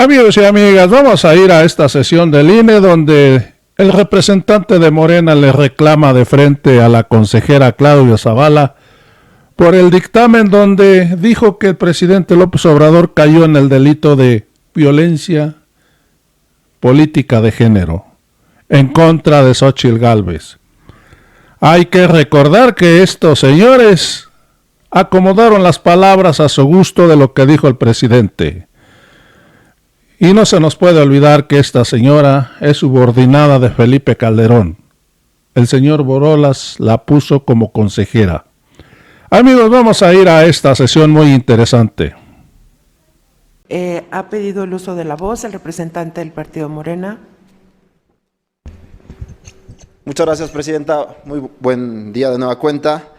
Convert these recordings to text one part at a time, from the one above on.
Amigos y amigas, vamos a ir a esta sesión del INE donde el representante de Morena le reclama de frente a la consejera Claudia Zavala por el dictamen donde dijo que el presidente López Obrador cayó en el delito de violencia política de género en contra de Xóchitl Gálvez. Hay que recordar que estos señores acomodaron las palabras a su gusto de lo que dijo el presidente. Y no se nos puede olvidar que esta señora es subordinada de Felipe Calderón. El señor Borolas la puso como consejera. Amigos, vamos a ir a esta sesión muy interesante. Ha pedido el uso de la voz el representante del partido Morena. Muchas gracias, presidenta. Muy buen día de nueva cuenta.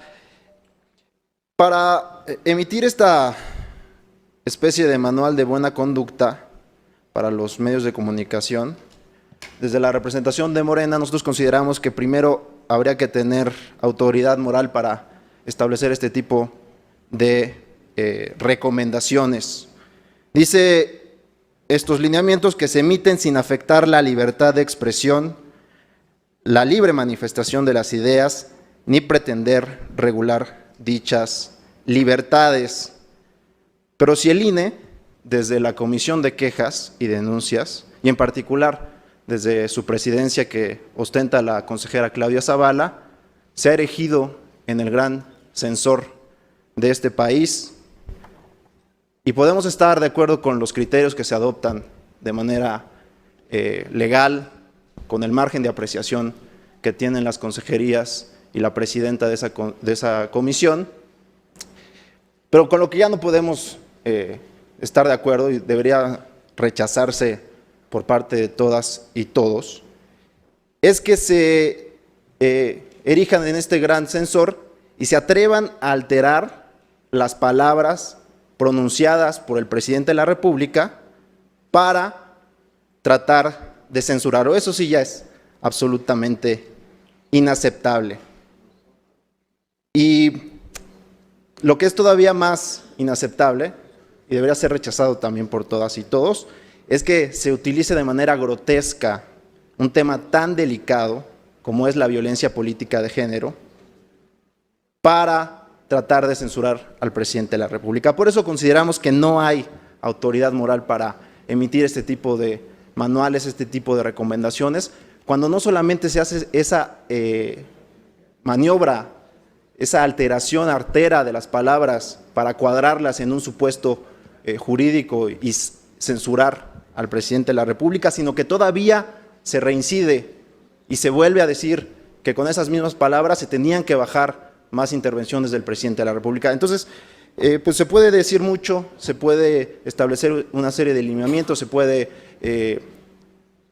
Para emitir esta especie de manual de buena conducta para los medios de comunicación, desde la representación de Morena nosotros consideramos que primero habría que tener autoridad moral para establecer este tipo de recomendaciones. Dice estos lineamientos que se emiten sin afectar la libertad de expresión, la libre manifestación de las ideas, ni pretender regular dichas libertades. Pero si el INE, desde la Comisión de Quejas y Denuncias, y en particular desde su presidencia que ostenta la consejera Claudia Zavala, se ha erigido en el gran censor de este país, y podemos estar de acuerdo con los criterios que se adoptan de manera legal, con el margen de apreciación que tienen las consejerías y la presidenta de esa comisión, pero con lo que ya no podemos estar de acuerdo y debería rechazarse por parte de todas y todos, es que se erijan en este gran censor y se atrevan a alterar las palabras pronunciadas por el presidente de la República para tratar de censurarlo. Eso sí ya es absolutamente inaceptable. Y lo que es todavía más inaceptable, y debería ser rechazado también por todas y todos, es que se utilice de manera grotesca un tema tan delicado como es la violencia política de género para tratar de censurar al presidente de la República. Por eso consideramos que no hay autoridad moral para emitir este tipo de manuales, este tipo de recomendaciones, cuando no solamente se hace esa maniobra, esa alteración artera de las palabras para cuadrarlas en un supuesto jurídico y censurar al presidente de la República, sino que todavía se reincide y se vuelve a decir que con esas mismas palabras se tenían que bajar más intervenciones del presidente de la República. Entonces, pues se puede decir mucho, se puede establecer una serie de lineamientos, se puede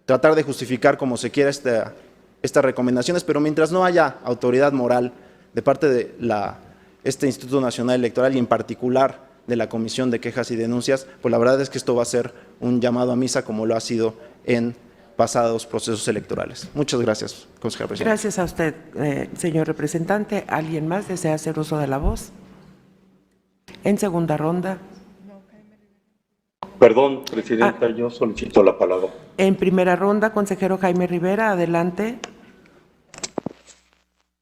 tratar de justificar como se quiera estas recomendaciones, pero mientras no haya autoridad moral de parte de este Instituto Nacional Electoral y en particular de la Comisión de Quejas y Denuncias, pues la verdad es que esto va a ser un llamado a misa como lo ha sido en pasados procesos electorales. Muchas gracias, consejera presidenta. Gracias a usted, señor representante. ¿Alguien más desea hacer uso de la voz? En segunda ronda. Perdón, presidenta, yo solicito la palabra. En primera ronda, consejero Jaime Rivera, adelante.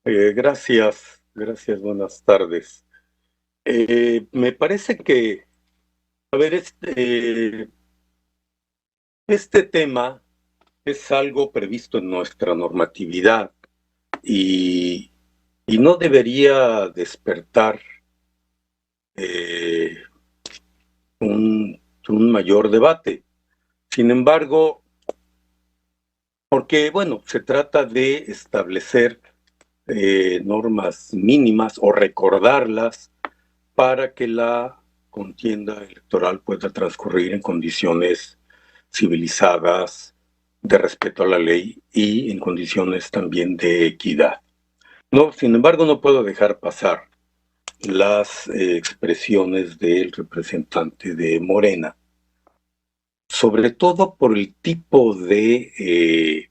Gracias, buenas tardes. Me parece que, a ver, este tema es algo previsto en nuestra normatividad y no debería despertar un mayor debate. Sin embargo, porque, bueno, se trata de establecer normas mínimas o recordarlas para que la contienda electoral pueda transcurrir en condiciones civilizadas, de respeto a la ley y en condiciones también de equidad. No, sin embargo, no puedo dejar pasar las expresiones del representante de Morena, sobre todo por el tipo de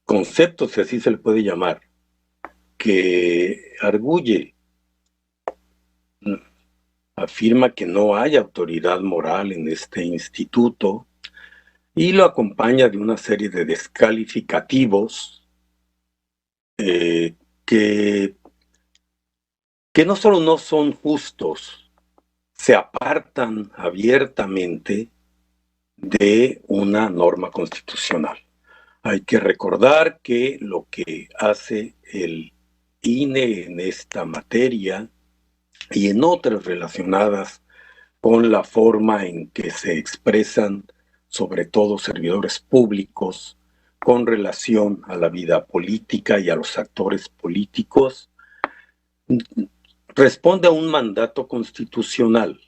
conceptos, si así se le puede llamar, que arguye. afirma que no hay autoridad moral en este instituto y lo acompaña de una serie de descalificativos que no solo no son justos, se apartan abiertamente de una norma constitucional. Hay que recordar que lo que hace el INE en esta materia y en otras relacionadas con la forma en que se expresan, sobre todo servidores públicos, con relación a la vida política y a los actores políticos, responde a un mandato constitucional.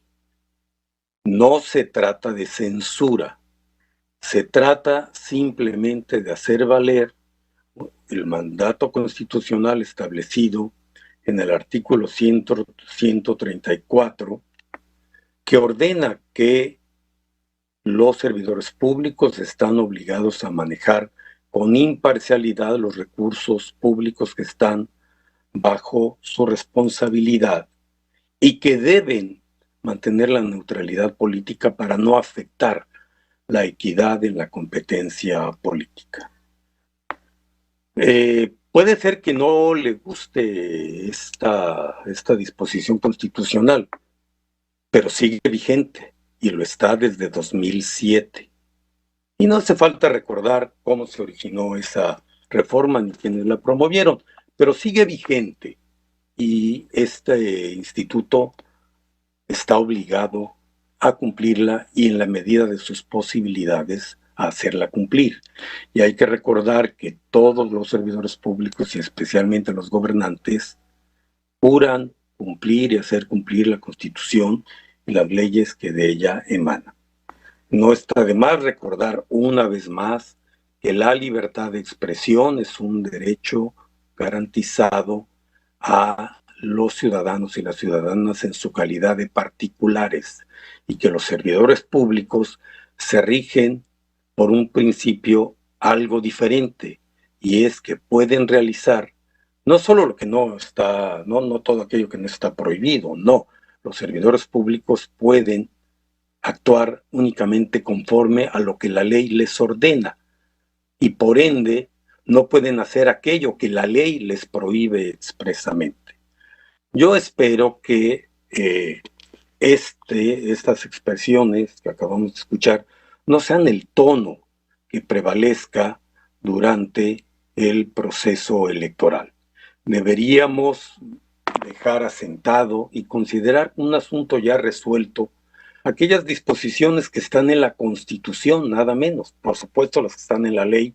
No se trata de censura, se trata simplemente de hacer valer el mandato constitucional establecido en el artículo 134, que ordena que los servidores públicos están obligados a manejar con imparcialidad los recursos públicos que están bajo su responsabilidad y que deben mantener la neutralidad política para no afectar la equidad en la competencia política. Puede ser que no le guste esta disposición constitucional, pero sigue vigente y lo está desde 2007. Y no hace falta recordar cómo se originó esa reforma ni quienes la promovieron, pero sigue vigente y este instituto está obligado a cumplirla y en la medida de sus posibilidades a hacerla cumplir. Y hay que recordar que todos los servidores públicos y especialmente los gobernantes juran cumplir y hacer cumplir la Constitución y las leyes que de ella emanan. No está de más recordar una vez más que la libertad de expresión es un derecho garantizado a los ciudadanos y las ciudadanas en su calidad de particulares y que los servidores públicos se rigen por un principio algo diferente, y es que pueden realizar no solo lo que no está, no todo aquello que no está prohibido, no, los servidores públicos pueden actuar únicamente conforme a lo que la ley les ordena y por ende no pueden hacer aquello que la ley les prohíbe expresamente. Yo espero que estas expresiones que acabamos de escuchar no sean el tono que prevalezca durante el proceso electoral. Deberíamos dejar asentado y considerar un asunto ya resuelto aquellas disposiciones que están en la Constitución, nada menos. Por supuesto, las que están en la ley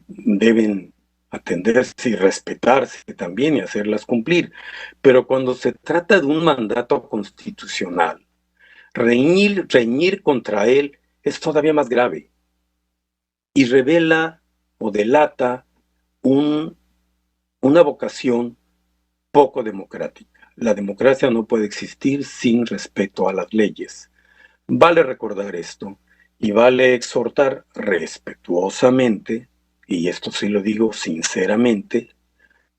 deben atenderse y respetarse también y hacerlas cumplir. Pero cuando se trata de un mandato constitucional, reñir contra él es todavía más grave y revela o delata una vocación poco democrática. La democracia no puede existir sin respeto a las leyes. Vale recordar esto y vale exhortar respetuosamente, y esto sí lo digo sinceramente,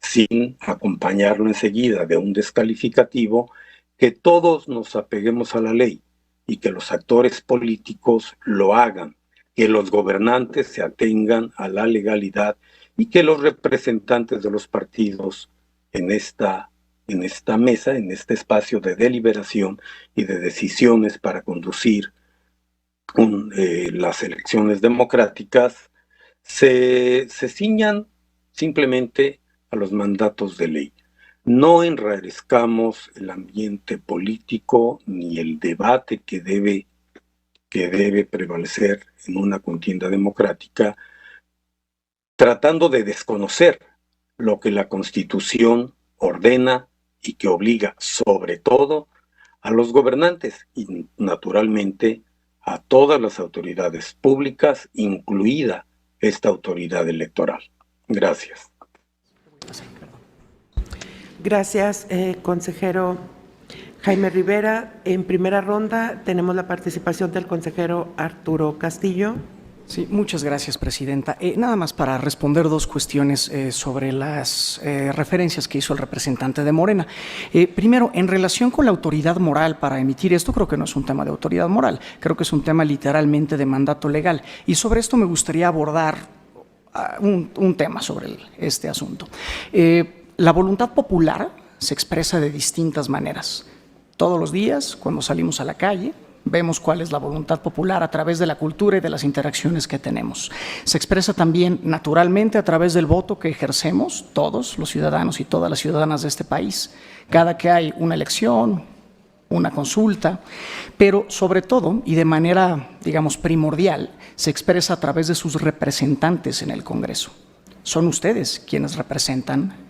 sin acompañarlo enseguida de un descalificativo, que todos nos apeguemos a la ley y que los actores políticos lo hagan, que los gobernantes se atengan a la legalidad y que los representantes de los partidos en esta mesa, en este espacio de deliberación y de decisiones para conducir las elecciones democráticas, se ciñan simplemente a los mandatos de ley. No enrarezcamos el ambiente político ni el debate que debe prevalecer en una contienda democrática, tratando de desconocer lo que la Constitución ordena y que obliga sobre todo a los gobernantes y naturalmente a todas las autoridades públicas, incluida esta autoridad electoral. Gracias. Gracias, consejero Jaime Rivera. En primera ronda tenemos la participación del consejero Arturo Castillo. Sí, muchas gracias, presidenta. Nada más para responder dos cuestiones sobre las referencias que hizo el representante de Morena. Primero, en relación con la autoridad moral para emitir esto, creo que no es un tema de autoridad moral, creo que es un tema literalmente de mandato legal. Y sobre esto me gustaría abordar un tema sobre este asunto. La voluntad popular se expresa de distintas maneras. Todos los días, cuando salimos a la calle, vemos cuál es la voluntad popular a través de la cultura y de las interacciones que tenemos. Se expresa también naturalmente a través del voto que ejercemos todos los ciudadanos y todas las ciudadanas de este país, cada que hay una elección, una consulta, pero sobre todo y de manera, digamos, primordial, se expresa a través de sus representantes en el Congreso. Son ustedes quienes representan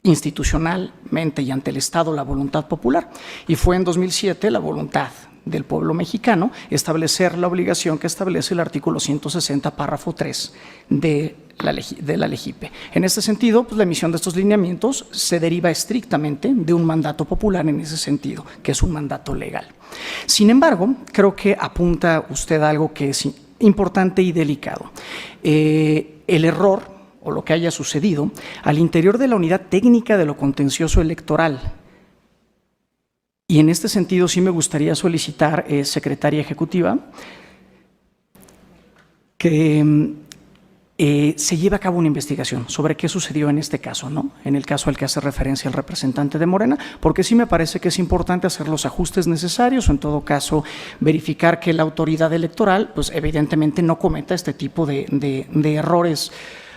institucionalmente y ante el Estado la voluntad popular. Y fue en 2007 la voluntad del pueblo mexicano establecer la obligación que establece el artículo 160, párrafo 3 de la LEGIPE. En este sentido, pues, la emisión de estos lineamientos se deriva estrictamente de un mandato popular en ese sentido, que es un mandato legal. Sin embargo, creo que apunta usted a algo que es importante y delicado. El error o lo que haya sucedido al interior de la unidad técnica de lo contencioso electoral. Y en este sentido sí me gustaría solicitar, secretaria ejecutiva, que se lleve a cabo una investigación sobre qué sucedió en este caso, ¿no? En el caso al que hace referencia el representante de Morena, porque sí me parece que es importante hacer los ajustes necesarios o en todo caso verificar que la autoridad electoral, pues evidentemente no cometa este tipo de errores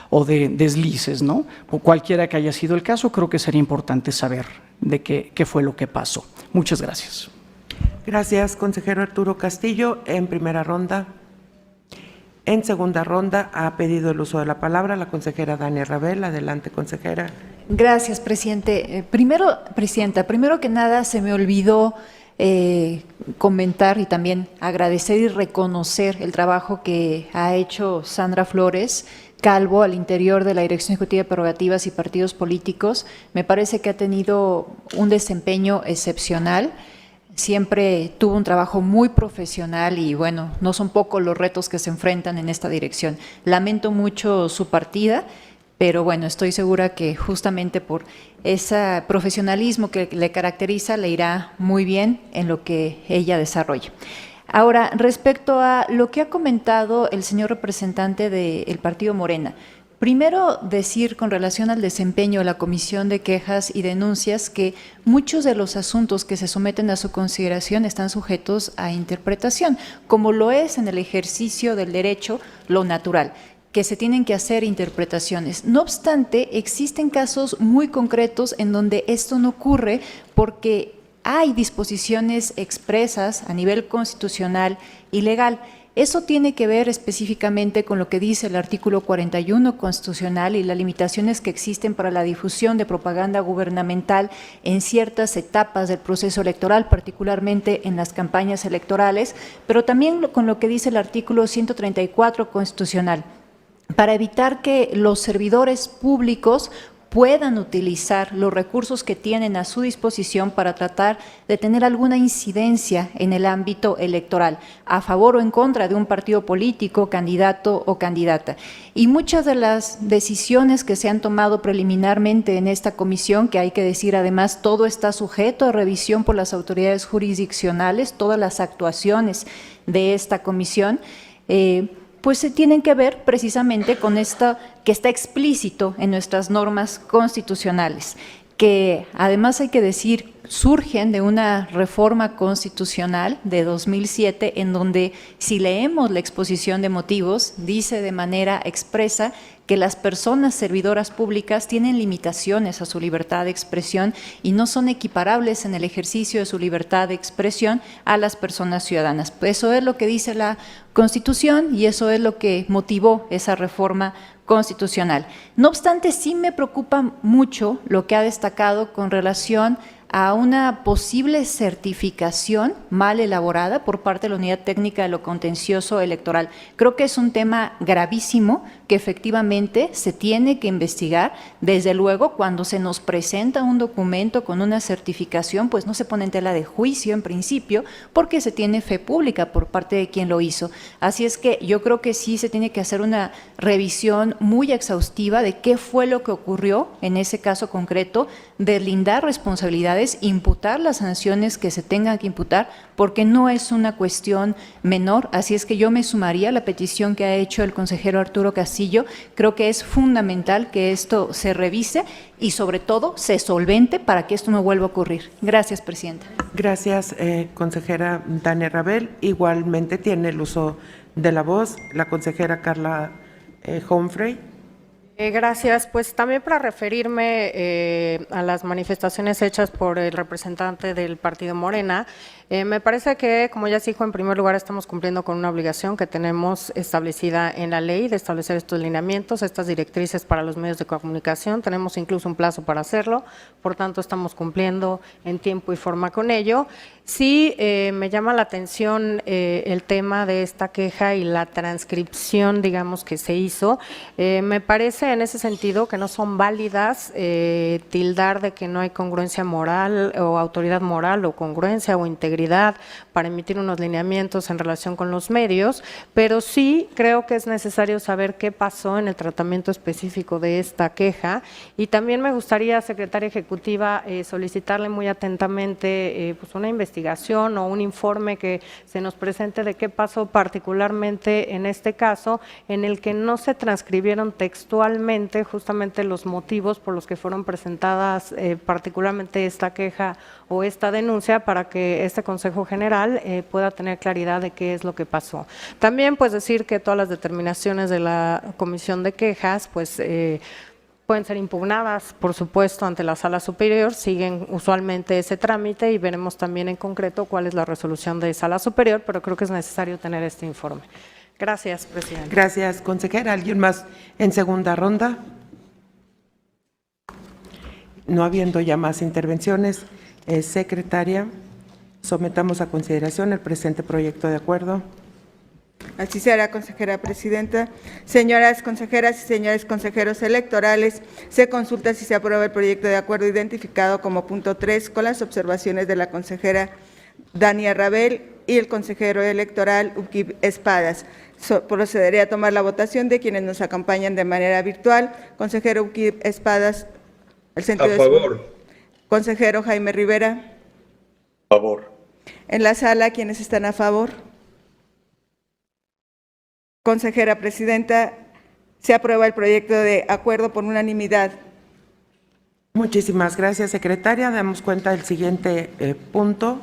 o de deslices, ¿no? O cualquiera que haya sido el caso, creo que sería importante saber de qué fue lo que pasó. Muchas gracias. Gracias, consejero Arturo Castillo. En primera ronda. En segunda ronda ha pedido el uso de la palabra la consejera Dania Rabel. Adelante, consejera. Gracias, presidente. Presidenta, primero que nada se me olvidó comentar y también agradecer y reconocer el trabajo que ha hecho Sandra Flores Calvo al interior de la Dirección Ejecutiva de Prerrogativas y Partidos Políticos. Me parece que ha tenido un desempeño excepcional. Siempre tuvo un trabajo muy profesional y bueno, no son pocos los retos que se enfrentan en esta dirección. Lamento mucho su partida, pero bueno, estoy segura que justamente por ese profesionalismo que le caracteriza, le irá muy bien en lo que ella desarrolle. Ahora, respecto a lo que ha comentado el señor representante del Partido Morena, primero decir con relación al desempeño de la Comisión de Quejas y Denuncias que muchos de los asuntos que se someten a su consideración están sujetos a interpretación, como lo es en el ejercicio del derecho lo natural, que se tienen que hacer interpretaciones. No obstante, existen casos muy concretos en donde esto no ocurre porque hay disposiciones expresas a nivel constitucional y legal. Eso tiene que ver específicamente con lo que dice el artículo 41 constitucional y las limitaciones que existen para la difusión de propaganda gubernamental en ciertas etapas del proceso electoral, particularmente en las campañas electorales, pero también con lo que dice el artículo 134 constitucional, para evitar que los servidores públicos puedan utilizar los recursos que tienen a su disposición para tratar de tener alguna incidencia en el ámbito electoral, a favor o en contra de un partido político, candidato o candidata. Y muchas de las decisiones que se han tomado preliminarmente en esta comisión, que hay que decir además, todo está sujeto a revisión por las autoridades jurisdiccionales, todas las actuaciones de esta comisión, pues se tienen que ver precisamente con esto que está explícito en nuestras normas constitucionales, que además hay que decir surgen de una reforma constitucional de 2007 en donde si leemos la exposición de motivos dice de manera expresa que las personas servidoras públicas tienen limitaciones a su libertad de expresión y no son equiparables en el ejercicio de su libertad de expresión a las personas ciudadanas. Eso es lo que dice la Constitución y eso es lo que motivó esa reforma constitucional. No obstante, sí me preocupa mucho lo que ha destacado con relación a una posible certificación mal elaborada por parte de la Unidad Técnica de lo Contencioso Electoral. Creo que es un tema gravísimo que efectivamente se tiene que investigar. Desde luego, cuando se nos presenta un documento con una certificación, pues no se pone en tela de juicio en principio, porque se tiene fe pública por parte de quien lo hizo. Así es que yo creo que sí se tiene que hacer una revisión muy exhaustiva de qué fue lo que ocurrió en ese caso concreto, deslindar responsabilidades, imputar las sanciones que se tengan que imputar, porque no es una cuestión menor. Así es que yo me sumaría a la petición que ha hecho el consejero Arturo Castillo. Creo que es fundamental que esto se revise y sobre todo se solvente para que esto no vuelva a ocurrir. Gracias, presidenta. Gracias, consejera Dania Rabel. Igualmente tiene el uso de la voz la consejera Carla Humphrey. Gracias. Pues también para referirme a las manifestaciones hechas por el representante del partido Morena, me parece que, como ya se dijo, en primer lugar estamos cumpliendo con una obligación que tenemos establecida en la ley de establecer estos lineamientos, estas directrices para los medios de comunicación. Tenemos incluso un plazo para hacerlo, por tanto estamos cumpliendo en tiempo y forma con ello. Sí, me llama la atención el tema de esta queja y la transcripción, digamos, que se hizo. Me parece en ese sentido que no son válidas tildar de que no hay congruencia moral o autoridad moral o congruencia o integridad para emitir unos lineamientos en relación con los medios, pero sí creo que es necesario saber qué pasó en el tratamiento específico de esta queja. Y también me gustaría, secretaria ejecutiva, solicitarle muy atentamente pues una investigación o un informe que se nos presente de qué pasó particularmente en este caso, en el que no se transcribieron textualmente justamente los motivos por los que fueron presentadas particularmente esta queja o esta denuncia, para que este Consejo General pueda tener claridad de qué es lo que pasó. También pues decir que todas las determinaciones de la Comisión de Quejas pues pueden ser impugnadas, por supuesto, ante la Sala Superior, siguen usualmente ese trámite y veremos también en concreto cuál es la resolución de Sala Superior, pero creo que es necesario tener este informe. Gracias, presidente. Gracias, consejera. ¿Alguien más en segunda ronda? No habiendo ya más intervenciones, secretaria, sometamos a consideración el presente proyecto de acuerdo. Así será, consejera presidenta. Señoras consejeras y señores consejeros electorales, se consulta si se aprueba el proyecto de acuerdo identificado como punto 3 con las observaciones de la consejera Dania Rabel y el consejero electoral Uquib Espadas. Procederé a tomar la votación de quienes nos acompañan de manera virtual. Consejero Uquib Espadas, el sentido a favor. Consejero Jaime Rivera. A favor. En la sala, ¿quiénes están a favor? Consejera presidenta, se aprueba el proyecto de acuerdo por unanimidad. Muchísimas gracias, secretaria. Damos cuenta del siguiente punto.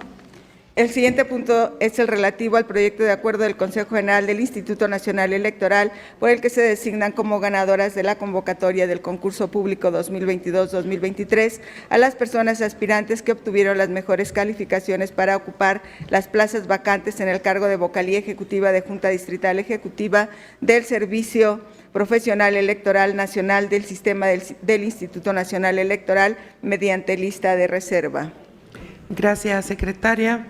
El siguiente punto es el relativo al proyecto de acuerdo del Consejo General del Instituto Nacional Electoral, por el que se designan como ganadoras de la convocatoria del concurso público 2022-2023 a las personas aspirantes que obtuvieron las mejores calificaciones para ocupar las plazas vacantes en el cargo de vocalía ejecutiva de Junta Distrital Ejecutiva del Servicio Profesional Electoral Nacional del Sistema del Instituto Nacional Electoral mediante lista de reserva. Gracias, secretaria.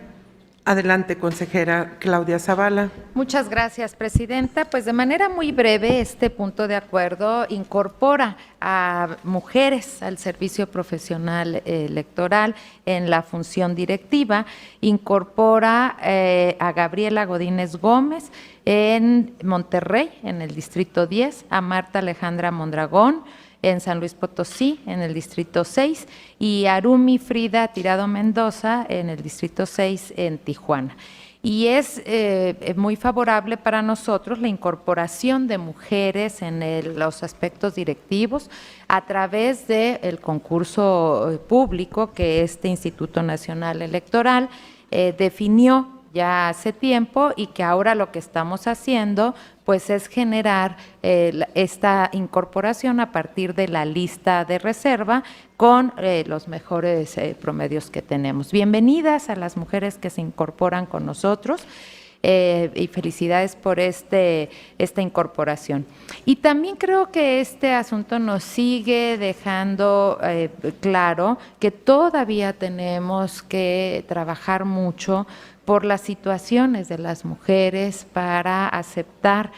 Adelante, consejera Claudia Zavala. Muchas gracias, presidenta. Pues de manera muy breve, este punto de acuerdo incorpora a mujeres al servicio profesional electoral en la función directiva, incorpora a Gabriela Godínez Gómez en Monterrey, en el Distrito 10, a Marta Alejandra Mondragón en San Luis Potosí, en el Distrito 6, y Arumi Frida Tirado Mendoza en el Distrito 6 en Tijuana. Y es muy favorable para nosotros la incorporación de mujeres en los aspectos directivos a través del concurso público que este Instituto Nacional Electoral definió ya hace tiempo, y que ahora lo que estamos haciendo pues es generar esta incorporación a partir de la lista de reserva con los mejores promedios que tenemos. Bienvenidas a las mujeres que se incorporan con nosotros. Y felicidades por esta incorporación. Y también creo que este asunto nos sigue dejando claro que todavía tenemos que trabajar mucho por las situaciones de las mujeres para aceptar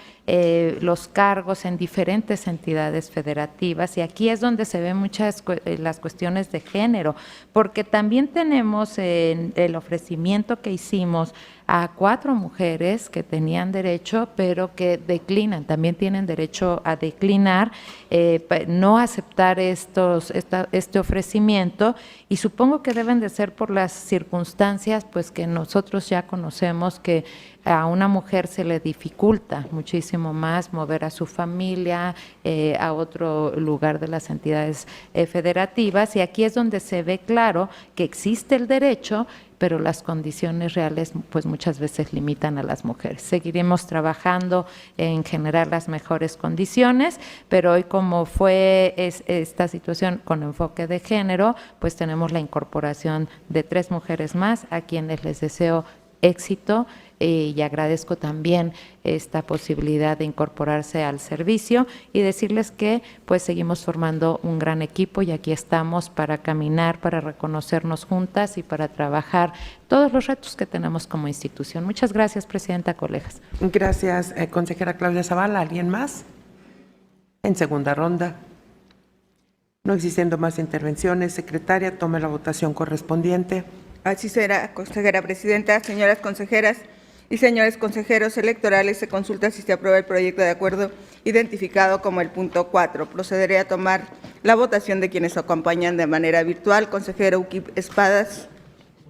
los cargos en diferentes entidades federativas, y aquí es donde se ven muchas las cuestiones de género, porque también tenemos el ofrecimiento que hicimos a 4 mujeres que tenían derecho, pero que declinan, también tienen derecho a declinar, no aceptar este ofrecimiento, y supongo que deben de ser por las circunstancias pues que nosotros ya conocemos, que a una mujer se le dificulta muchísimo más mover a su familia a otro lugar de las entidades federativas, y aquí es donde se ve claro que existe el derecho, pero las condiciones reales pues muchas veces limitan a las mujeres. Seguiremos trabajando en generar las mejores condiciones, pero hoy, como fue esta situación con enfoque de género, pues tenemos la incorporación de 3 mujeres más, a quienes les deseo éxito, y agradezco también esta posibilidad de incorporarse al servicio, y decirles que pues seguimos formando un gran equipo, y aquí estamos para caminar, para reconocernos juntas y para trabajar todos los retos que tenemos como institución. Muchas gracias, presidenta, colegas. Gracias, consejera Claudia Zavala. ¿Alguien más? En segunda ronda. No existiendo más intervenciones, secretaria, tome la votación correspondiente. Así será, consejera presidenta. Señoras consejeras y señores consejeros electorales, se consulta si se aprueba el proyecto de acuerdo identificado como el punto 4. Procederé a tomar la votación de quienes acompañan de manera virtual. Consejero Uquip Espadas.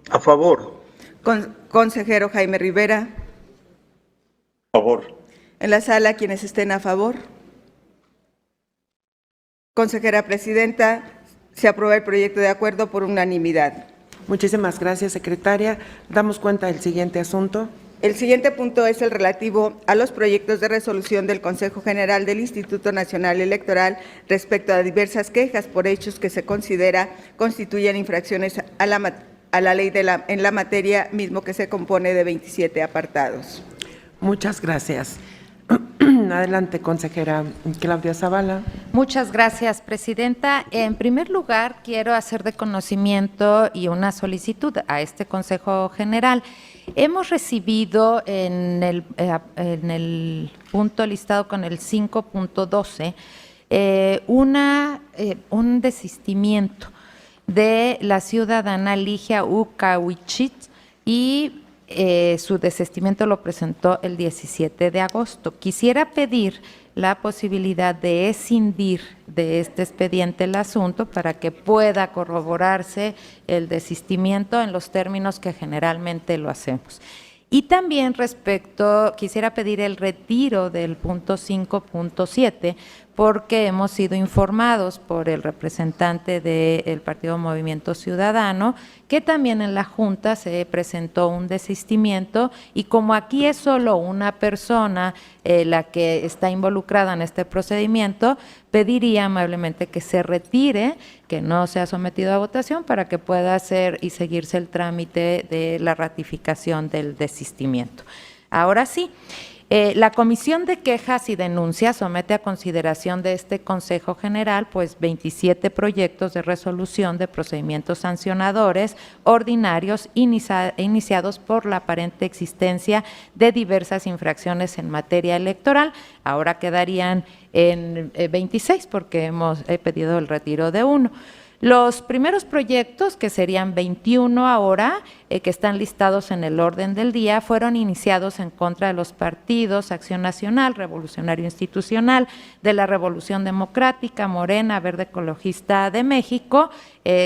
A favor. Consejero Jaime Rivera. A favor. En la sala, quienes estén a favor. Consejera presidenta, se aprueba el proyecto de acuerdo por unanimidad. Muchísimas gracias, secretaria. Damos cuenta del siguiente asunto. El siguiente punto es el relativo a los proyectos de resolución del Consejo General del Instituto Nacional Electoral respecto a diversas quejas por hechos que se considera constituyen infracciones a la ley en la materia, mismo que se compone de 27 apartados. Muchas gracias. Adelante, consejera Claudia Zavala. Muchas gracias, presidenta. En primer lugar, quiero hacer de conocimiento y una solicitud a este Consejo General. Hemos recibido en el punto listado con el 5.12 un desistimiento de la ciudadana Ligia Ucahuichit, y su desistimiento lo presentó el 17 de agosto. Quisiera pedir la posibilidad de escindir de este expediente el asunto para que pueda corroborarse el desistimiento en los términos que generalmente lo hacemos. Y también quisiera pedir el retiro del punto 5.7, porque hemos sido informados por el representante del Partido Movimiento Ciudadano que también en la Junta se presentó un desistimiento, y como aquí es solo una persona la que está involucrada en este procedimiento, pediría amablemente que se retire, que no sea sometido a votación, para que pueda hacer y seguirse el trámite de la ratificación del desistimiento. Ahora sí. La Comisión de Quejas y Denuncias somete a consideración de este Consejo General pues 27 proyectos de resolución de procedimientos sancionadores ordinarios iniciados por la aparente existencia de diversas infracciones en materia electoral. Ahora quedarían en 26 porque he pedido el retiro de 1. Los primeros proyectos, que serían 21 ahora, que están listados en el orden del día, fueron iniciados en contra de los partidos Acción Nacional, Revolucionario Institucional, de la Revolución Democrática, Morena, Verde Ecologista de México,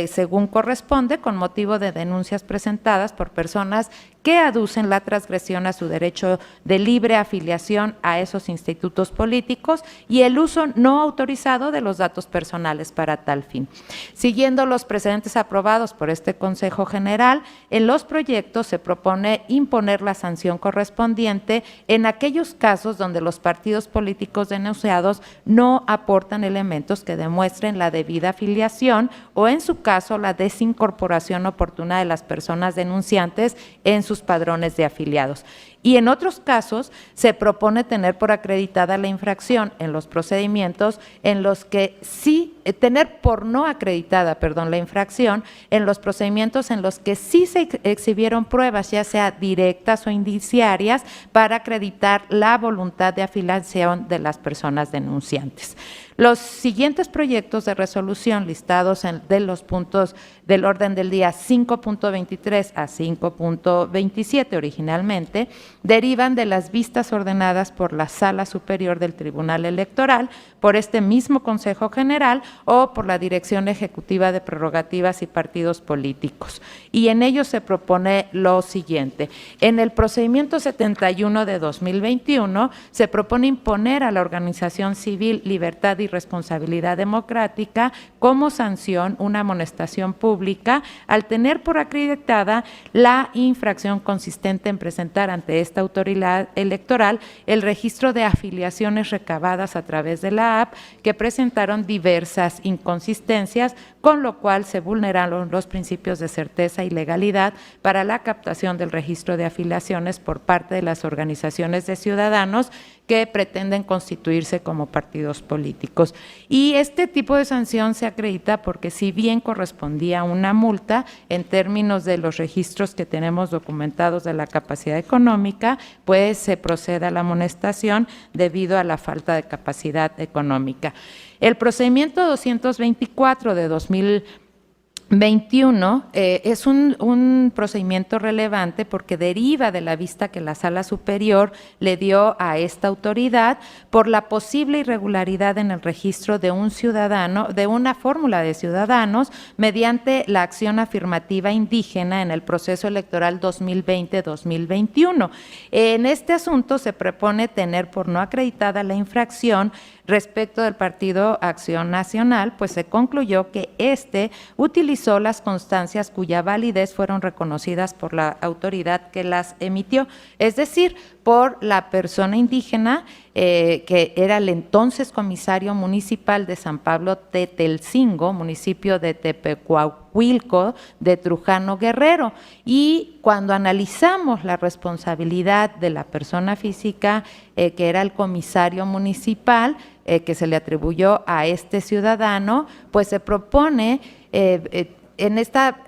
según corresponde, con motivo de denuncias presentadas por personas que aducen la transgresión a su derecho de libre afiliación a esos institutos políticos y el uso no autorizado de los datos personales para tal fin. Siguiendo los precedentes aprobados por este Consejo General, en los proyectos se propone imponer la sanción correspondiente en aquellos casos donde los partidos políticos denunciados no aportan elementos que demuestren la debida afiliación o, en su caso, la desincorporación oportuna de las personas denunciantes en sus padrones de afiliados. Y en otros casos se propone tener por acreditada la infracción en los procedimientos en los que sí tener por no acreditada, la infracción en los procedimientos en los que sí se exhibieron pruebas, ya sea directas o indiciarias, para acreditar la voluntad de afiliación de las personas denunciantes. Los siguientes proyectos de resolución listados de los puntos del orden del día 5.23 a 5.27 originalmente, derivan de las vistas ordenadas por la Sala Superior del Tribunal Electoral, por este mismo Consejo General o por la Dirección Ejecutiva de Prerrogativas y Partidos Políticos. Y en ellos se propone lo siguiente. En el procedimiento 71 de 2021 se propone imponer a la organización civil Libertad y Responsabilidad Democrática como sanción una amonestación pública al tener por acreditada la infracción consistente en presentar ante esta autoridad electoral el registro de afiliaciones recabadas a través de la AP que presentaron diversas inconsistencias, con lo cual se vulneraron los principios de certeza y legalidad para la captación del registro de afiliaciones por parte de las organizaciones de ciudadanos que pretenden constituirse como partidos políticos. Y este tipo de sanción se acredita porque si bien correspondía a una multa en términos de los registros que tenemos documentados de la capacidad económica, pues se procede a la amonestación debido a la falta de capacidad económica. El procedimiento 224 de 2021 es un procedimiento relevante porque deriva de la vista que la Sala Superior le dio a esta autoridad por la posible irregularidad en el registro de un ciudadano, de una fórmula de ciudadanos, mediante la acción afirmativa indígena en el proceso electoral 2020-2021. En este asunto se propone tener por no acreditada la infracción respecto del Partido Acción Nacional, pues se concluyó que éste utilizó las constancias cuya validez fueron reconocidas por la autoridad que las emitió, es decir, por la persona indígena que era el entonces comisario municipal de San Pablo Tetelcingo, municipio de Tepecuahuilco, de Trujano Guerrero. Y cuando analizamos la responsabilidad de la persona física, que era el comisario municipal, que se le atribuyó a este ciudadano, pues se propone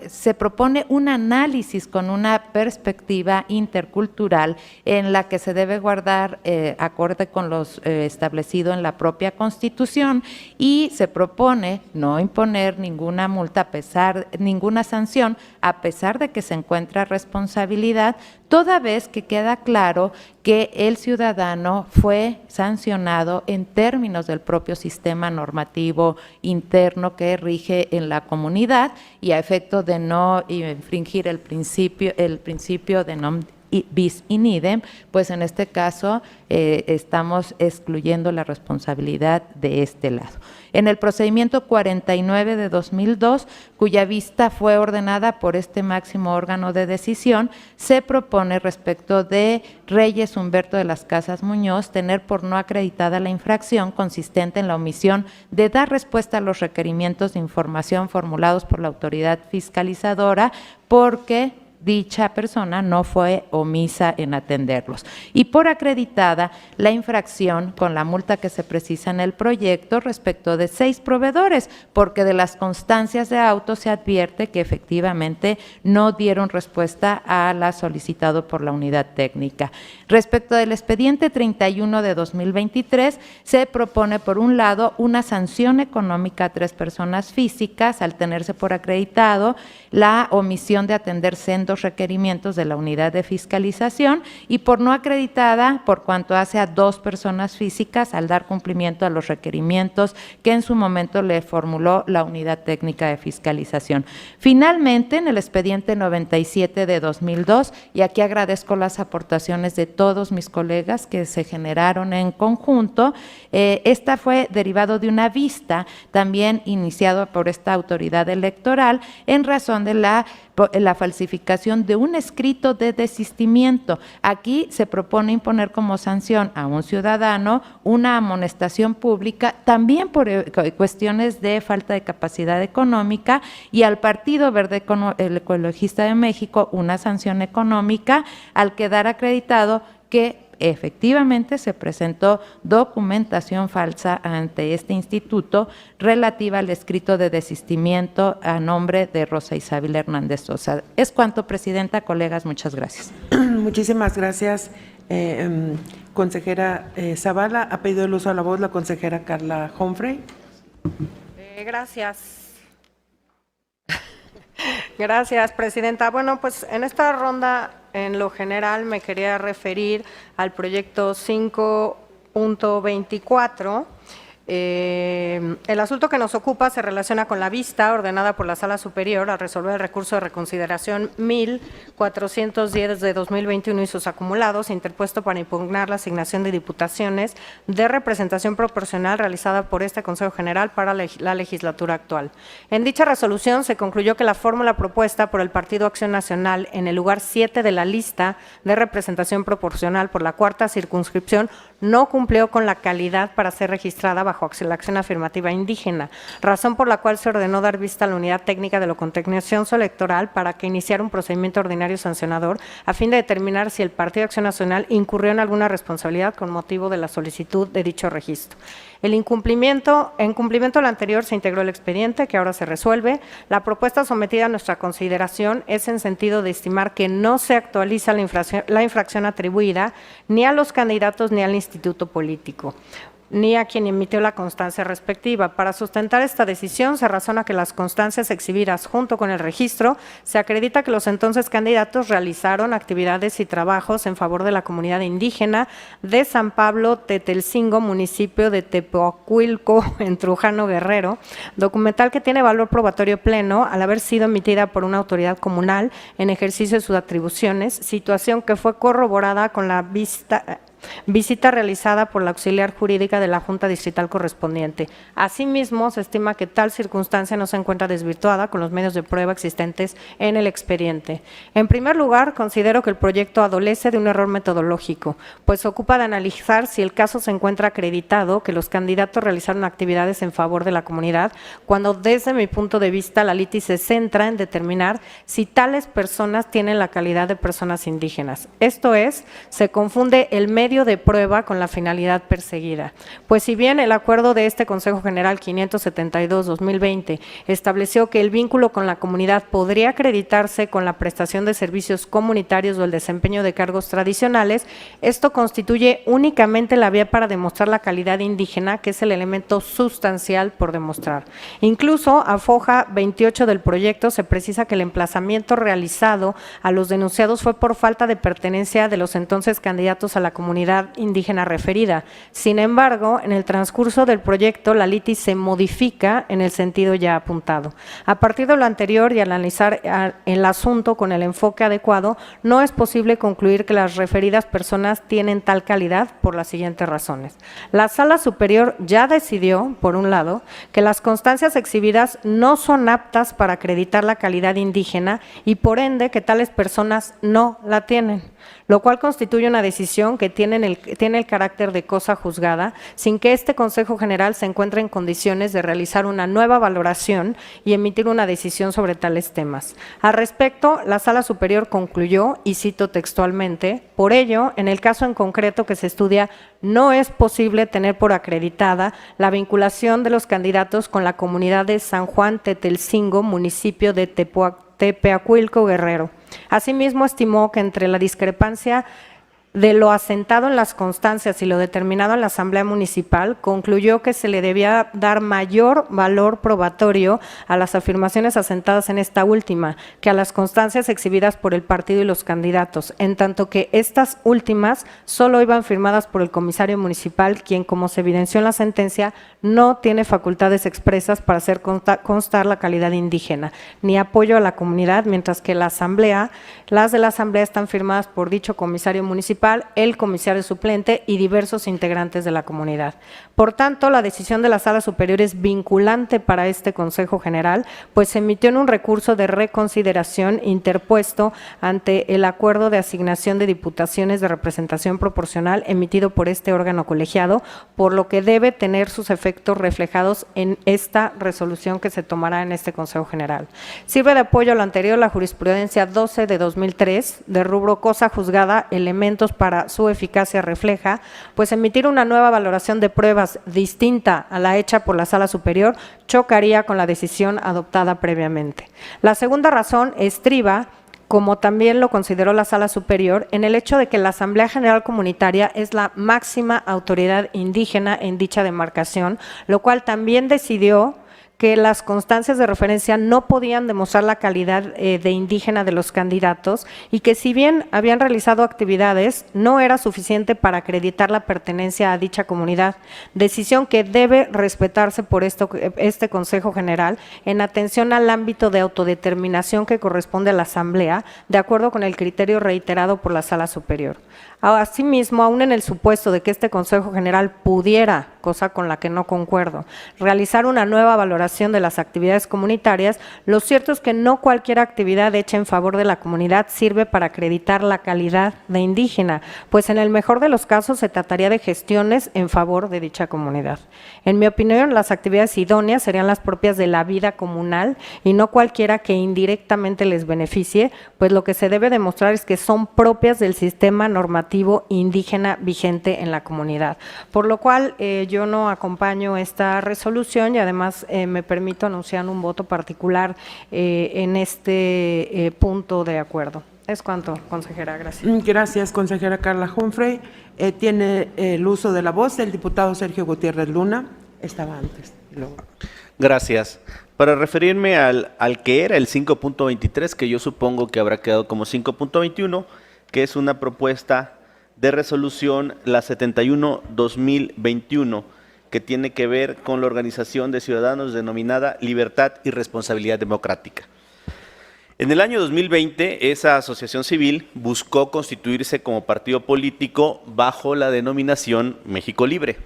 se propone un análisis con una perspectiva intercultural en la que se debe guardar acorde con lo establecido en la propia Constitución, y se propone no imponer ninguna multa, ninguna sanción, a pesar de que se encuentra responsabilidad, toda vez que queda claro que el ciudadano fue sancionado en términos del propio sistema normativo interno que rige en la comunidad, y a efecto de no infringir el principio de non bis in idem, pues en este caso estamos excluyendo la responsabilidad de este lado. En el procedimiento 49 de 2002, cuya vista fue ordenada por este máximo órgano de decisión, se propone respecto de Reyes Humberto de las Casas Muñoz tener por no acreditada la infracción consistente en la omisión de dar respuesta a los requerimientos de información formulados por la autoridad fiscalizadora, porque dicha persona no fue omisa en atenderlos. Y por acreditada la infracción con la multa que se precisa en el proyecto respecto de 6 proveedores, porque de las constancias de auto se advierte que efectivamente no dieron respuesta a la solicitado por la unidad técnica. Respecto del expediente 31 de 2023, se propone por un lado una sanción económica a 3 personas físicas al tenerse por acreditado la omisión de atender sendos requerimientos de la unidad de fiscalización, y por no acreditada por cuanto hace a 2 personas físicas al dar cumplimiento a los requerimientos que en su momento le formuló la unidad técnica de fiscalización. Finalmente, en el expediente 97 de 2002, y aquí agradezco las aportaciones de todos mis colegas que se generaron en conjunto, esta fue derivado de una vista también iniciada por esta autoridad electoral en razón de la falsificación de un escrito de desistimiento. Aquí se propone imponer como sanción a un ciudadano una amonestación pública, también por cuestiones de falta de capacidad económica, y al Partido Verde Ecologista de México una sanción económica al quedar acreditado que efectivamente se presentó documentación falsa ante este instituto relativa al escrito de desistimiento a nombre de Rosa Isabel Hernández Sosa. Es cuanto, Presidenta. Colegas, muchas gracias. Muchísimas gracias, consejera Zavala. Ha pedido el uso de la voz la consejera Carla Humphrey. Gracias. Gracias, Presidenta. Bueno, pues en esta ronda, en lo general, me quería referir al proyecto 5.24. El asunto que nos ocupa se relaciona con la vista ordenada por la Sala Superior al resolver el recurso de reconsideración 1410 de 2021 y sus acumulados, interpuesto para impugnar la asignación de diputaciones de representación proporcional realizada por este Consejo General para la legislatura actual. En dicha resolución se concluyó que la fórmula propuesta por el Partido Acción Nacional en el lugar 7 de la lista de representación proporcional por la cuarta circunscripción no cumplió con la calidad para ser registrada bajo la acción afirmativa indígena, razón por la cual se ordenó dar vista a la unidad técnica de la contencioso electoral para que iniciara un procedimiento ordinario sancionador a fin de determinar si el Partido Acción Nacional incurrió en alguna responsabilidad con motivo de la solicitud de dicho registro. En cumplimiento de lo anterior se integró el expediente que ahora se resuelve. La propuesta sometida a nuestra consideración es en sentido de estimar que no se actualiza la infracción atribuida ni a los candidatos ni al instituto político, ni a quien emitió la constancia respectiva. Para sustentar esta decisión, se razona que las constancias exhibidas junto con el registro se acredita que los entonces candidatos realizaron actividades y trabajos en favor de la comunidad indígena de San Pablo Tetelcingo, municipio de Tepeacuilco, en Trujano, Guerrero, documental que tiene valor probatorio pleno al haber sido emitida por una autoridad comunal en ejercicio de sus atribuciones, situación que fue corroborada con la visita realizada por la auxiliar jurídica de la Junta Distrital correspondiente. Asimismo, se estima que tal circunstancia no se encuentra desvirtuada con los medios de prueba existentes en el expediente. En primer lugar, considero que el proyecto adolece de un error metodológico, pues se ocupa de analizar si el caso se encuentra acreditado que los candidatos realizaron actividades en favor de la comunidad, cuando desde mi punto de vista la litis se centra en determinar si tales personas tienen la calidad de personas indígenas. Esto es, se confunde el medio de prueba con la finalidad perseguida. Pues si bien el acuerdo de este Consejo General 572-2020 estableció que el vínculo con la comunidad podría acreditarse con la prestación de servicios comunitarios o el desempeño de cargos tradicionales, esto constituye únicamente la vía para demostrar la calidad indígena, que es el elemento sustancial por demostrar. Incluso a foja 28 del proyecto se precisa que el emplazamiento realizado a los denunciados fue por falta de pertenencia de los entonces candidatos a la comunidad indígena referida. Sin embargo, en el transcurso del proyecto, la litis se modifica en el sentido ya apuntado. A partir de lo anterior y al analizar el asunto con el enfoque adecuado, no es posible concluir que las referidas personas tienen tal calidad por las siguientes razones. La Sala Superior ya decidió, por un lado, que las constancias exhibidas no son aptas para acreditar la calidad indígena y por ende que tales personas no la tienen, lo cual constituye una decisión que tiene el carácter de cosa juzgada, sin que este Consejo General se encuentre en condiciones de realizar una nueva valoración y emitir una decisión sobre tales temas. Al respecto, la Sala Superior concluyó, y cito textualmente, por ello, en el caso en concreto que se estudia, no es posible tener por acreditada la vinculación de los candidatos con la comunidad de San Juan Tetelcingo, municipio de Tepeacuilco, Guerrero. Asimismo, estimó que entre la discrepancia de lo asentado en las constancias y lo determinado en la Asamblea Municipal, concluyó que se le debía dar mayor valor probatorio a las afirmaciones asentadas en esta última que a las constancias exhibidas por el partido y los candidatos, en tanto que estas últimas solo iban firmadas por el comisario municipal, quien, como se evidenció en la sentencia, no tiene facultades expresas para hacer constar la calidad indígena, ni apoyo a la comunidad, mientras que las de la Asamblea están firmadas por dicho comisario municipal, el comisario suplente y diversos integrantes de la comunidad. Por tanto, la decisión de la Sala Superior es vinculante para este Consejo General, pues se emitió en un recurso de reconsideración interpuesto ante el acuerdo de asignación de diputaciones de representación proporcional emitido por este órgano colegiado, por lo que debe tener sus efectos reflejados en esta resolución que se tomará en este Consejo General. Sirve de apoyo a lo anterior la jurisprudencia 12 de 2003, de rubro cosa juzgada, elementos menos para su eficacia refleja, pues emitir una nueva valoración de pruebas distinta a la hecha por la Sala Superior chocaría con la decisión adoptada previamente. La segunda razón estriba, como también lo consideró la Sala Superior, en el hecho de que la Asamblea General Comunitaria es la máxima autoridad indígena en dicha demarcación, lo cual también decidió que las constancias de referencia no podían demostrar la calidad de indígena de los candidatos y que si bien habían realizado actividades, no era suficiente para acreditar la pertenencia a dicha comunidad, decisión que debe respetarse por este Consejo General en atención al ámbito de autodeterminación que corresponde a la Asamblea, de acuerdo con el criterio reiterado por la Sala Superior. Asimismo, aún en el supuesto de que este Consejo General pudiera, cosa con la que no concuerdo, realizar una nueva valoración de las actividades comunitarias, lo cierto es que no cualquier actividad hecha en favor de la comunidad sirve para acreditar la calidad de indígena, pues en el mejor de los casos se trataría de gestiones en favor de dicha comunidad. En mi opinión, las actividades idóneas serían las propias de la vida comunal y no cualquiera que indirectamente les beneficie, pues lo que se debe demostrar es que son propias del sistema normativo indígena vigente en la comunidad. Por lo cual, yo no acompaño esta resolución y además me permito anunciar un voto particular en este punto de acuerdo. Es cuanto, consejera. Gracias. Gracias, consejera Carla Humphrey. Tiene el uso de la voz el diputado Sergio Gutiérrez Luna. Estaba antes. Luego. Gracias. Para referirme al que era el 5.23, que yo supongo que habrá quedado como 5.21, que es una propuesta de resolución, la 71-2021, que tiene que ver con la organización de ciudadanos denominada Libertad y Responsabilidad Democrática. En el año 2020, esa asociación civil buscó constituirse como partido político bajo la denominación México Libre.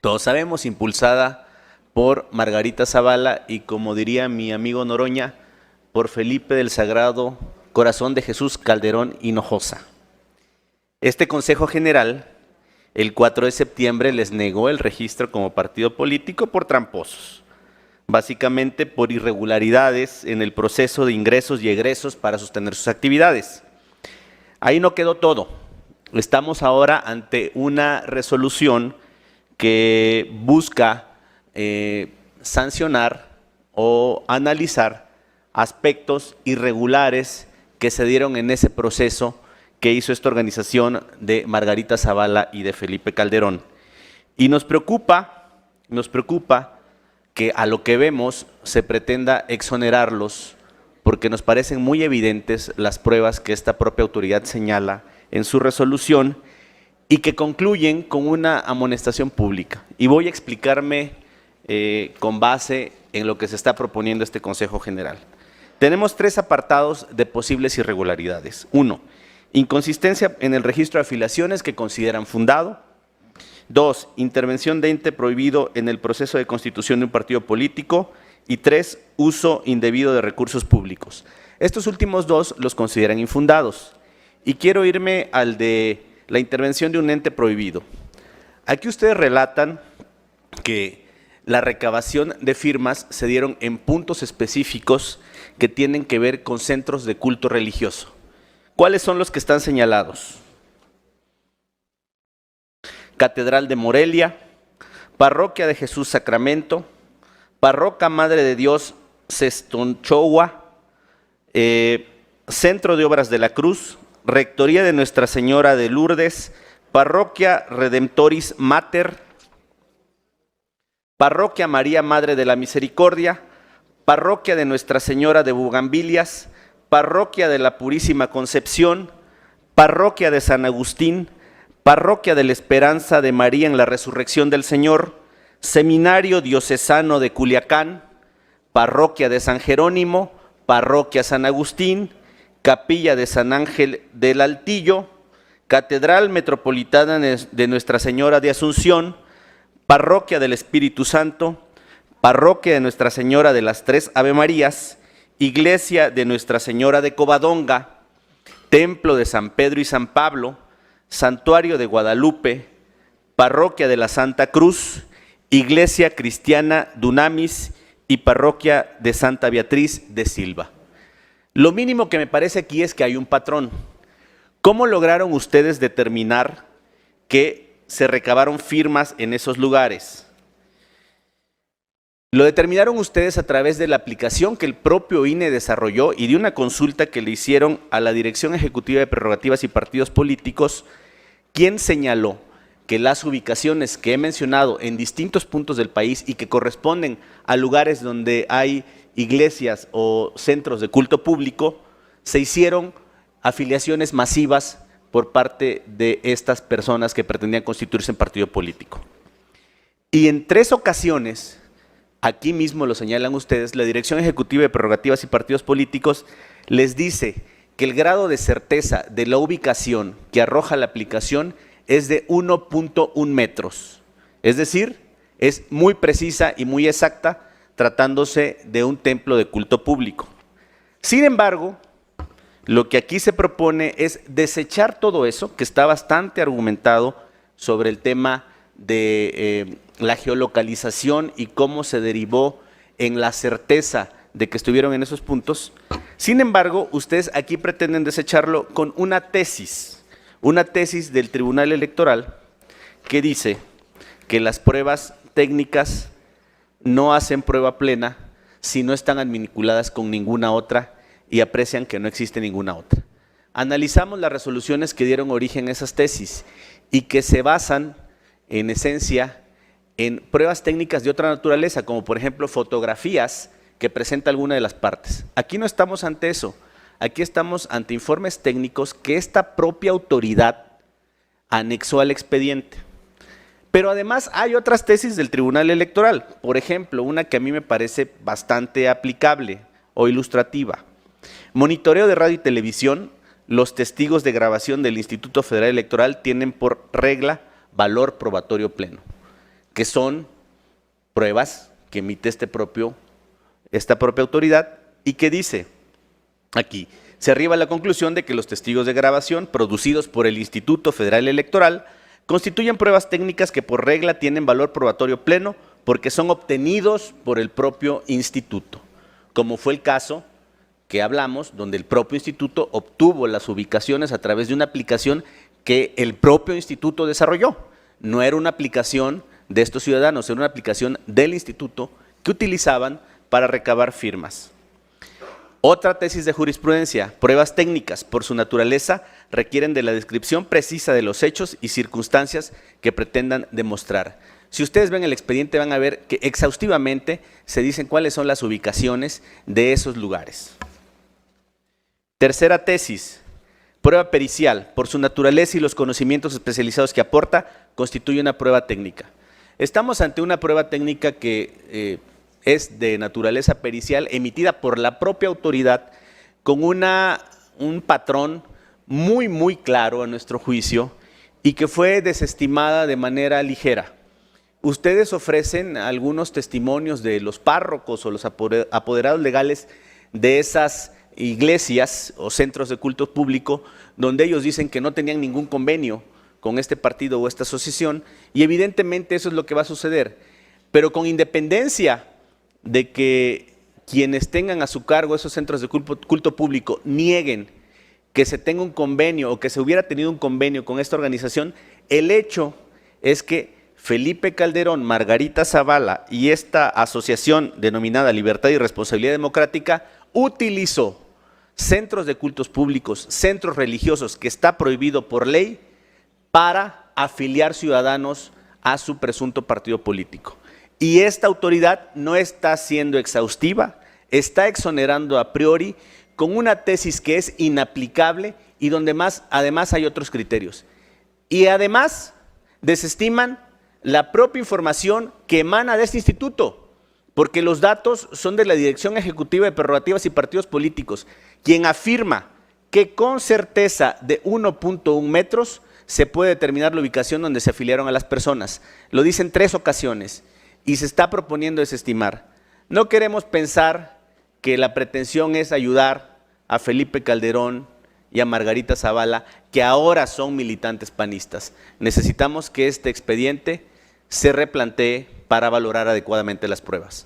Todos sabemos, impulsada por Margarita Zavala y, como diría mi amigo Noroña, por Felipe del Sagrado Corazón de Jesús Calderón Hinojosa. Este Consejo General, el 4 de septiembre, les negó el registro como partido político por tramposos, básicamente por irregularidades en el proceso de ingresos y egresos para sostener sus actividades. Ahí no quedó todo. Estamos ahora ante una resolución que busca sancionar o analizar aspectos irregulares que se dieron en ese proceso que hizo esta organización de Margarita Zavala y de Felipe Calderón. Y nos preocupa que a lo que vemos se pretenda exonerarlos, porque nos parecen muy evidentes las pruebas que esta propia autoridad señala en su resolución y que concluyen con una amonestación pública. Y voy a explicarme con base en lo que se está proponiendo este Consejo General. Tenemos 3 apartados de posibles irregularidades. 1, inconsistencia en el registro de afiliaciones que consideran fundado. 2, intervención de ente prohibido en el proceso de constitución de un partido político. Y 3, uso indebido de recursos públicos. Estos últimos 2 los consideran infundados. Y quiero irme al de la intervención de un ente prohibido. Aquí ustedes relatan que la recabación de firmas se dieron en puntos específicos que tienen que ver con centros de culto religioso. ¿Cuáles son los que están señalados? Catedral de Morelia, Parroquia de Jesús Sacramento, Parroquia Madre de Dios Sestonchowa, Centro de Obras de la Cruz, Rectoría de Nuestra Señora de Lourdes, Parroquia Redemptoris Mater, Parroquia María Madre de la Misericordia, Parroquia de Nuestra Señora de Bugambilias, Parroquia de la Purísima Concepción, Parroquia de San Agustín, Parroquia de la Esperanza de María en la Resurrección del Señor, Seminario Diocesano de Culiacán, Parroquia de San Jerónimo, Parroquia San Agustín, Capilla de San Ángel del Altillo, Catedral Metropolitana de Nuestra Señora de Asunción, Parroquia del Espíritu Santo, Parroquia de Nuestra Señora de las Tres Ave Marías, Iglesia de Nuestra Señora de Covadonga, Templo de San Pedro y San Pablo, Santuario de Guadalupe, Parroquia de la Santa Cruz, Iglesia Cristiana Dunamis y Parroquia de Santa Beatriz de Silva. Lo mínimo que me parece aquí es que hay un patrón. ¿Cómo lograron ustedes determinar que se recabaron firmas en esos lugares? Lo determinaron ustedes a través de la aplicación que el propio INE desarrolló y de una consulta que le hicieron a la Dirección Ejecutiva de Prerrogativas y Partidos Políticos, quien señaló que las ubicaciones que he mencionado en distintos puntos del país y que corresponden a lugares donde hay iglesias o centros de culto público, se hicieron afiliaciones masivas por parte de estas personas que pretendían constituirse en partido político. Y en 3 ocasiones, aquí mismo lo señalan ustedes, la Dirección Ejecutiva de Prerrogativas y Partidos Políticos les dice que el grado de certeza de la ubicación que arroja la aplicación es de 1.1 metros. Es decir, es muy precisa y muy exacta tratándose de un templo de culto público. Sin embargo, lo que aquí se propone es desechar todo eso, que está bastante argumentado sobre el tema de la geolocalización y cómo se derivó en la certeza de que estuvieron en esos puntos. Sin embargo, ustedes aquí pretenden desecharlo con una tesis del Tribunal Electoral que dice que las pruebas técnicas no hacen prueba plena si no están vinculadas con ninguna otra y aprecian que no existe ninguna otra. Analizamos las resoluciones que dieron origen a esas tesis y que se basan en esencia en pruebas técnicas de otra naturaleza, como por ejemplo fotografías que presenta alguna de las partes. Aquí no estamos ante eso, aquí estamos ante informes técnicos que esta propia autoridad anexó al expediente. Pero además hay otras tesis del Tribunal Electoral, por ejemplo, una que a mí me parece bastante aplicable o ilustrativa. Monitoreo de radio y televisión, los testigos de grabación del Instituto Federal Electoral tienen por regla valor probatorio pleno, que son pruebas que emite esta propia autoridad y que dice aquí, se arriba a la conclusión de que los testigos de grabación producidos por el Instituto Federal Electoral constituyen pruebas técnicas que por regla tienen valor probatorio pleno porque son obtenidos por el propio instituto, como fue el caso que hablamos, donde el propio instituto obtuvo las ubicaciones a través de una aplicación que el propio instituto desarrolló. No era una aplicación de estos ciudadanos, era una aplicación del instituto que utilizaban para recabar firmas. Otra tesis de jurisprudencia, pruebas técnicas, por su naturaleza, requieren de la descripción precisa de los hechos y circunstancias que pretendan demostrar. Si ustedes ven el expediente van a ver que exhaustivamente se dicen cuáles son las ubicaciones de esos lugares. Tercera tesis, prueba pericial, por su naturaleza y los conocimientos especializados que aporta, constituye una prueba técnica. Estamos ante una prueba técnica que es de naturaleza pericial, emitida por la propia autoridad, con un patrón muy claro a nuestro juicio y que fue desestimada de manera ligera. Ustedes ofrecen algunos testimonios de los párrocos o los apoderados legales de esas iglesias o centros de culto público, donde ellos dicen que no tenían ningún convenio con este partido o esta asociación, y evidentemente eso es lo que va a suceder. Pero con independencia de que quienes tengan a su cargo esos centros de culto público nieguen que se tenga un convenio o que se hubiera tenido un convenio con esta organización, el hecho es que Felipe Calderón, Margarita Zavala y esta asociación denominada Libertad y Responsabilidad Democrática utilizó centros de cultos públicos, centros religiosos que está prohibido por ley para afiliar ciudadanos a su presunto partido político. Y esta autoridad no está siendo exhaustiva, está exonerando a priori con una tesis que es inaplicable y donde además hay otros criterios. Y además desestiman la propia información que emana de este instituto, porque los datos son de la Dirección Ejecutiva de Prerrogativas y Partidos Políticos, quien afirma que con certeza de 1.1 metros se puede determinar la ubicación donde se afiliaron a las personas. Lo dice en 3 ocasiones y se está proponiendo desestimar. No queremos pensar que la pretensión es ayudar a Felipe Calderón y a Margarita Zavala, que ahora son militantes panistas. Necesitamos que este expediente se replantee para valorar adecuadamente las pruebas.